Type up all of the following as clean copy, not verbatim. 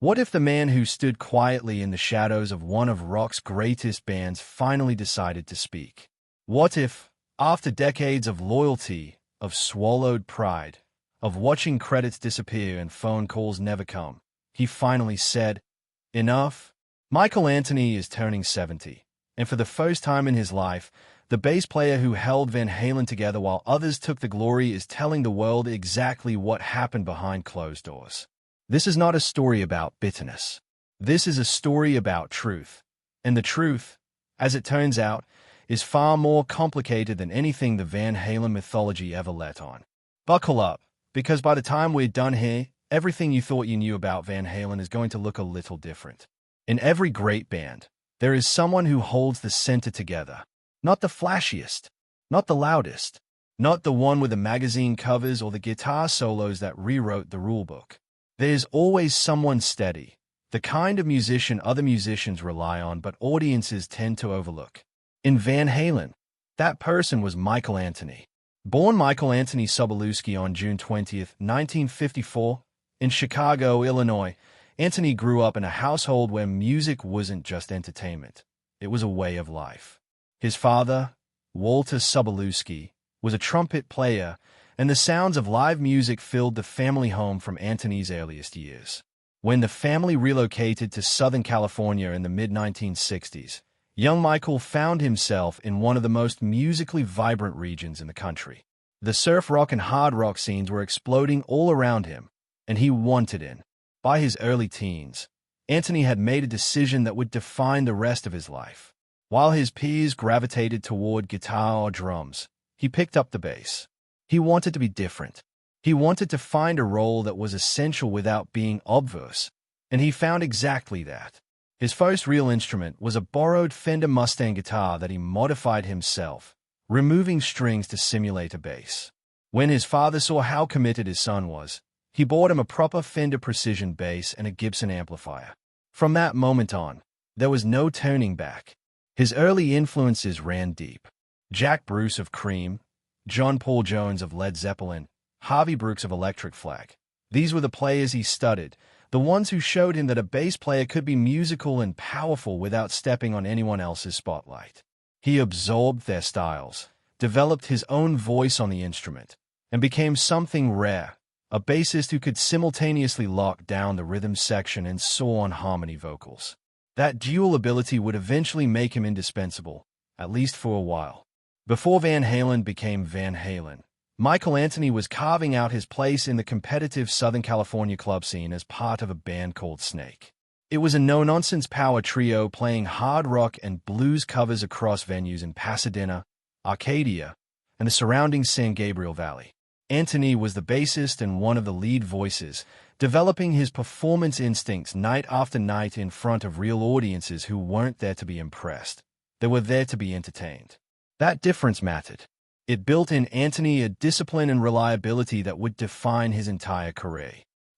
What if the man who stood quietly in the shadows of one of rock's greatest bands finally decided to speak? What if, after decades of loyalty, of swallowed pride, of watching credits disappear and phone calls never come, he finally said, "Enough"? Michael Anthony is turning 70, and for the first time in his life, the bass player who held Van Halen together while others took the glory is telling the world exactly what happened behind closed doors. This is not a story about bitterness. This is a story about truth. And the truth, as it turns out, is far more complicated than anything the Van Halen mythology ever let on. Buckle up, because by the time we're done here, everything you thought you knew about Van Halen is going to look a little different. In every great band, there is someone who holds the center together. Not the flashiest, not the loudest, not the one with the magazine covers or the guitar solos that rewrote the rulebook. There's always someone steady, the kind of musician other musicians rely on but audiences tend to overlook. In Van Halen, that person was Michael Anthony. Born Michael Anthony Sobolewski on June 20, 1954, in Chicago, Illinois, Anthony grew up in a household where music wasn't just entertainment. It was a way of life. His father, Walter Sobolewski, was a trumpet player, and the sounds of live music filled the family home from Anthony's earliest years. When the family relocated to Southern California in the mid-1960s, young Michael found himself in one of the most musically vibrant regions in the country. The surf rock and hard rock scenes were exploding all around him, and he wanted in. By his early teens, Anthony had made a decision that would define the rest of his life. While his peers gravitated toward guitar or drums, he picked up the bass. He wanted to be different. He wanted to find a role that was essential without being obvious, and he found exactly that. His first real instrument was a borrowed Fender Mustang guitar that he modified himself, removing strings to simulate a bass. When his father saw how committed his son was, he bought him a proper Fender Precision bass and a Gibson amplifier. From that moment on, there was no turning back. His early influences ran deep. Jack Bruce of Cream, John Paul Jones of Led Zeppelin, Harvey Brooks of Electric Flag. These were the players he studied, the ones who showed him that a bass player could be musical and powerful without stepping on anyone else's spotlight. He absorbed their styles, developed his own voice on the instrument, and became something rare, a bassist who could simultaneously lock down the rhythm section and soar on harmony vocals. That dual ability would eventually make him indispensable, at least for a while. Before Van Halen became Van Halen, Michael Anthony was carving out his place in the competitive Southern California club scene as part of a band called Snake. It was a no-nonsense power trio playing hard rock and blues covers across venues in Pasadena, Arcadia, and the surrounding San Gabriel Valley. Anthony was the bassist and one of the lead voices, developing his performance instincts night after night in front of real audiences who weren't there to be impressed. They were there to be entertained. That difference mattered. It built in Anthony a discipline and reliability that would define his entire career.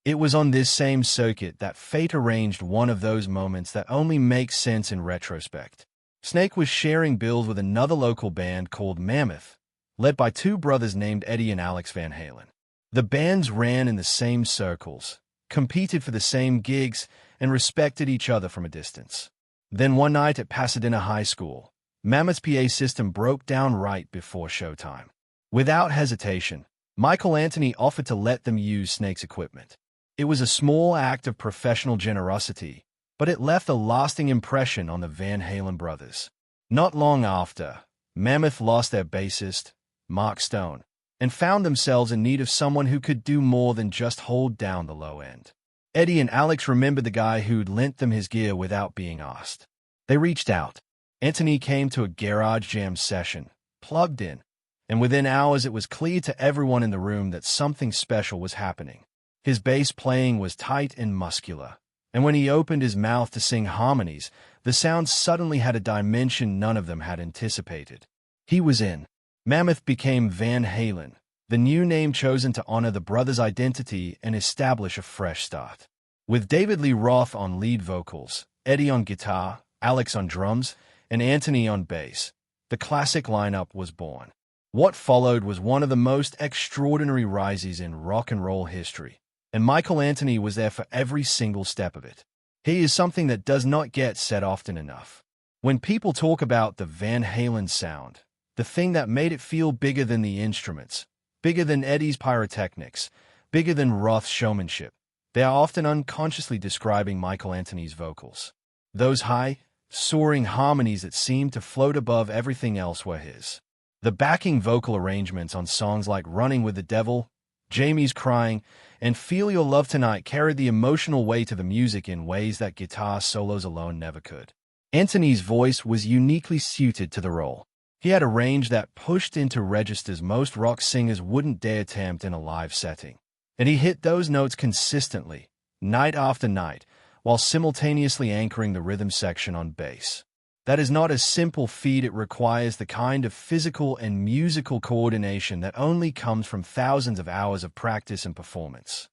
It was on this same circuit that fate arranged one of those moments that only make sense in retrospect. Snake was sharing bills with another local band called Mammoth, led by two brothers named Eddie and Alex Van Halen. The bands ran in the same circles, competed for the same gigs, and respected each other from a distance. Then one night at Pasadena High School, Mammoth's PA system broke down right before showtime. Without hesitation, Michael Anthony offered to let them use Snake's equipment. It was a small act of professional generosity, but it left a lasting impression on the Van Halen brothers. Not long after, Mammoth lost their bassist, Mark Stone, and found themselves in need of someone who could do more than just hold down the low end. Eddie and Alex remembered the guy who'd lent them his gear without being asked. They reached out. Anthony came to a garage jam session, plugged in, and within hours it was clear to everyone in the room that something special was happening. His bass playing was tight and muscular, and when he opened his mouth to sing harmonies, the sound suddenly had a dimension none of them had anticipated. He was in. Mammoth became Van Halen, the new name chosen to honor the brothers' identity and establish a fresh start. With David Lee Roth on lead vocals, Eddie on guitar, Alex on drums, and Anthony on bass, the classic lineup was born. What followed was one of the most extraordinary rises in rock and roll history. and Michael Anthony was there for every single step of it. He is something that does not get said often enough. When people talk about the Van Halen sound, the thing that made it feel bigger than the instruments, bigger than Eddie's pyrotechnics, bigger than Roth's showmanship, they are often unconsciously describing Michael Anthony's vocals. Those high, soaring harmonies that seemed to float above everything else were his. The backing vocal arrangements on songs like Running with the Devil, Jamie's Crying, and Feel Your Love Tonight carried the emotional weight of the music in ways that guitar solos alone never could. Anthony's voice was uniquely suited to the role. He had a range that pushed into registers most rock singers wouldn't dare attempt in a live setting. And he hit those notes consistently, night after night, while simultaneously anchoring the rhythm section on bass. That is not a simple feat. It requires the kind of physical and musical coordination that only comes from thousands of hours of practice and performance.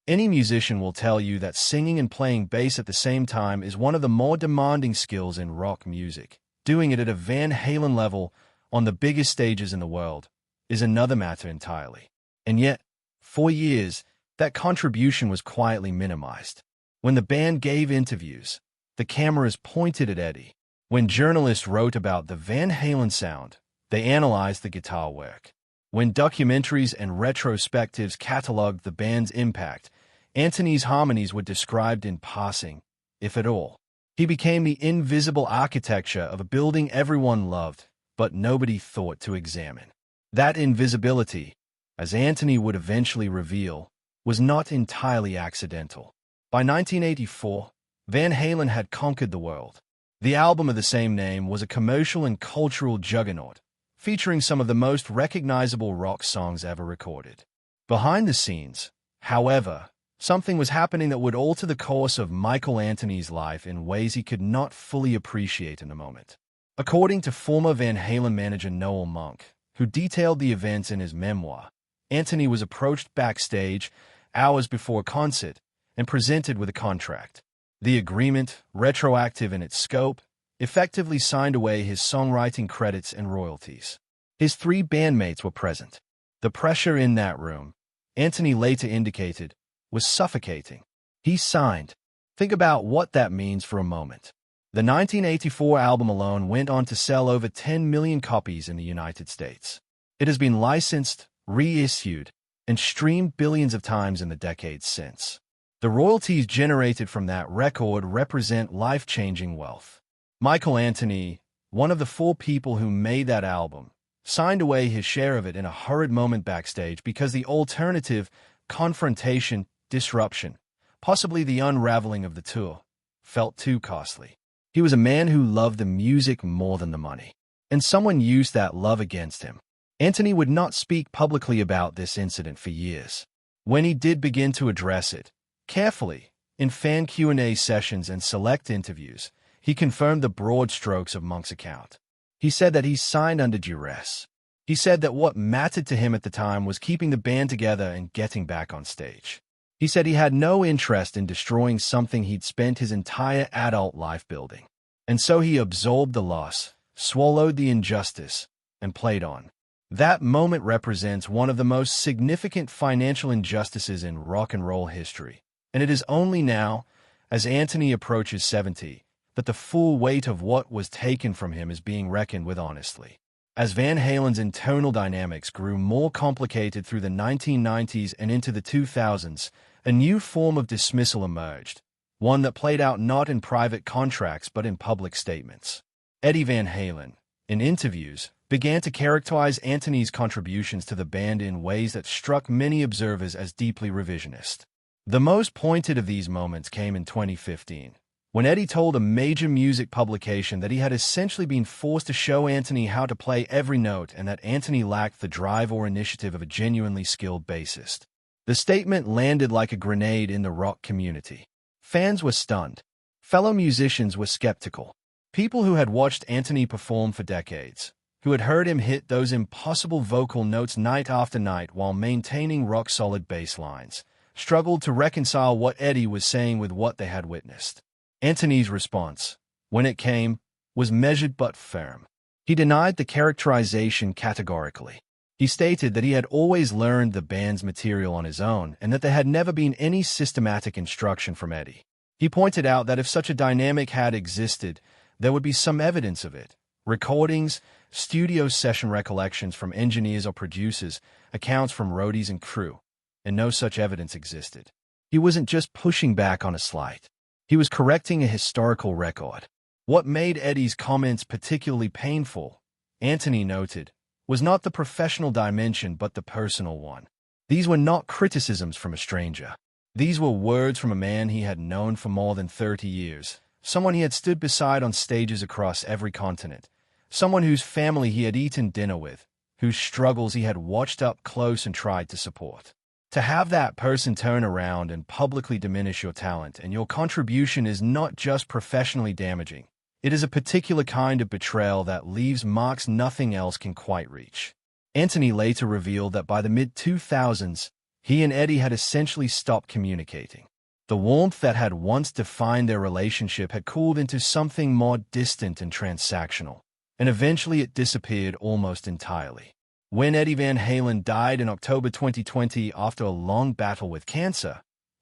Any musician will tell you that singing and playing bass at the same time is one of the more demanding skills in rock music. Doing it at a Van Halen level, on the biggest stages in the world, is another matter entirely. And yet, for years, that contribution was quietly minimized. When the band gave interviews, the cameras pointed at Eddie. When journalists wrote about the Van Halen sound, they analyzed the guitar work. When documentaries and retrospectives cataloged the band's impact, Anthony's harmonies were described in passing, if at all. He became the invisible architecture of a building everyone loved, but nobody thought to examine. That invisibility, as Anthony would eventually reveal, was not entirely accidental. By 1984, Van Halen had conquered the world. The album of the same name was a commercial and cultural juggernaut, featuring some of the most recognizable rock songs ever recorded. Behind the scenes, however, something was happening that would alter the course of Michael Anthony's life in ways he could not fully appreciate in the moment. According to former Van Halen manager Noel Monk, who detailed the events in his memoir, Anthony was approached backstage hours before a concert and presented with a contract. The agreement, retroactive in its scope, effectively signed away his songwriting credits and royalties. His three bandmates were present. The pressure in that room, Anthony later indicated, was suffocating. He signed. Think about what that means for a moment. The 1984 album alone went on to sell over 10 million copies in the United States. It has been licensed, reissued, and streamed billions of times in the decades since. The royalties generated from that record represent life-changing wealth. Michael Anthony, one of the four people who made that album, signed away his share of it in a hurried moment backstage because the alternative, confrontation, disruption, possibly the unraveling of the tour, felt too costly. He was a man who loved the music more than the money, and someone used that love against him. Anthony would not speak publicly about this incident for years. When he did begin to address it, carefully, in fan Q&A sessions and select interviews, he confirmed the broad strokes of Monk's account. He said that he signed under duress. He said that what mattered to him at the time was keeping the band together and getting back on stage. He said he had no interest in destroying something he'd spent his entire adult life building. And so he absorbed the loss, swallowed the injustice, and played on. That moment represents one of the most significant financial injustices in rock and roll history. And it is only now, as Anthony approaches 70, that the full weight of what was taken from him is being reckoned with honestly. As Van Halen's internal dynamics grew more complicated through the 1990s and into the 2000s, a new form of dismissal emerged, one that played out not in private contracts but in public statements. Eddie Van Halen, in interviews, began to characterize Anthony's contributions to the band in ways that struck many observers as deeply revisionist. The most pointed of these moments came in 2015, when Eddie told a major music publication that he had essentially been forced to show Anthony how to play every note and that Anthony lacked the drive or initiative of a genuinely skilled bassist. The statement landed like a grenade in the rock community. Fans were stunned. Fellow musicians were skeptical. People who had watched Anthony perform for decades, who had heard him hit those impossible vocal notes night after night while maintaining rock-solid bass lines, struggled to reconcile what Eddie was saying with what they had witnessed. Anthony's response, when it came, was measured but firm. He denied the characterization categorically. He stated that he had always learned the band's material on his own and that there had never been any systematic instruction from Eddie. He pointed out that if such a dynamic had existed, there would be some evidence of it. Recordings, studio session recollections from engineers or producers, accounts from roadies and crew, and no such evidence existed. He wasn't just pushing back on a slight. He was correcting a historical record. What made Eddie's comments particularly painful, Anthony noted, was not the professional dimension but the personal one. These were not criticisms from a stranger. These were words from a man he had known for more than 30 years, someone he had stood beside on stages across every continent, someone whose family he had eaten dinner with, whose struggles he had watched up close and tried to support. To have that person turn around and publicly diminish your talent and your contribution is not just professionally damaging. It is a particular kind of betrayal that leaves marks nothing else can quite reach. Anthony later revealed that by the mid-2000s, he and Eddie had essentially stopped communicating. The warmth that had once defined their relationship had cooled into something more distant and transactional, and eventually it disappeared almost entirely. When Eddie Van Halen died in October 2020 after a long battle with cancer,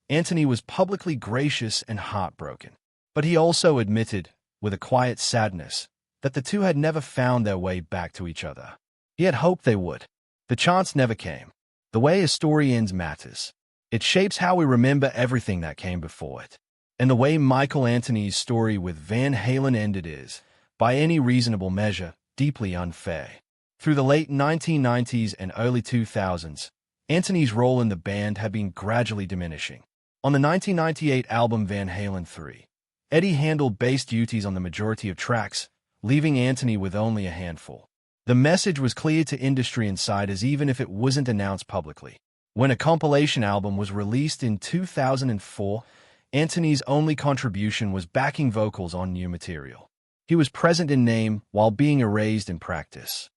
Anthony was publicly gracious and heartbroken. But he also admitted, with a quiet sadness, that the two had never found their way back to each other. He had hoped they would. The chance never came. The way a story ends matters. It shapes how we remember everything that came before it. And the way Michael Anthony's story with Van Halen ended is, by any reasonable measure, deeply unfair. Through the late 1990s and early 2000s, Anthony's role in the band had been gradually diminishing. On the 1998 album Van Halen 3, Eddie handled bass duties on the majority of tracks, leaving Anthony with only a handful. The message was clear to industry insiders even if it wasn't announced publicly. When a compilation album was released in 2004, Anthony's only contribution was backing vocals on new material. He was present in name while being erased in practice.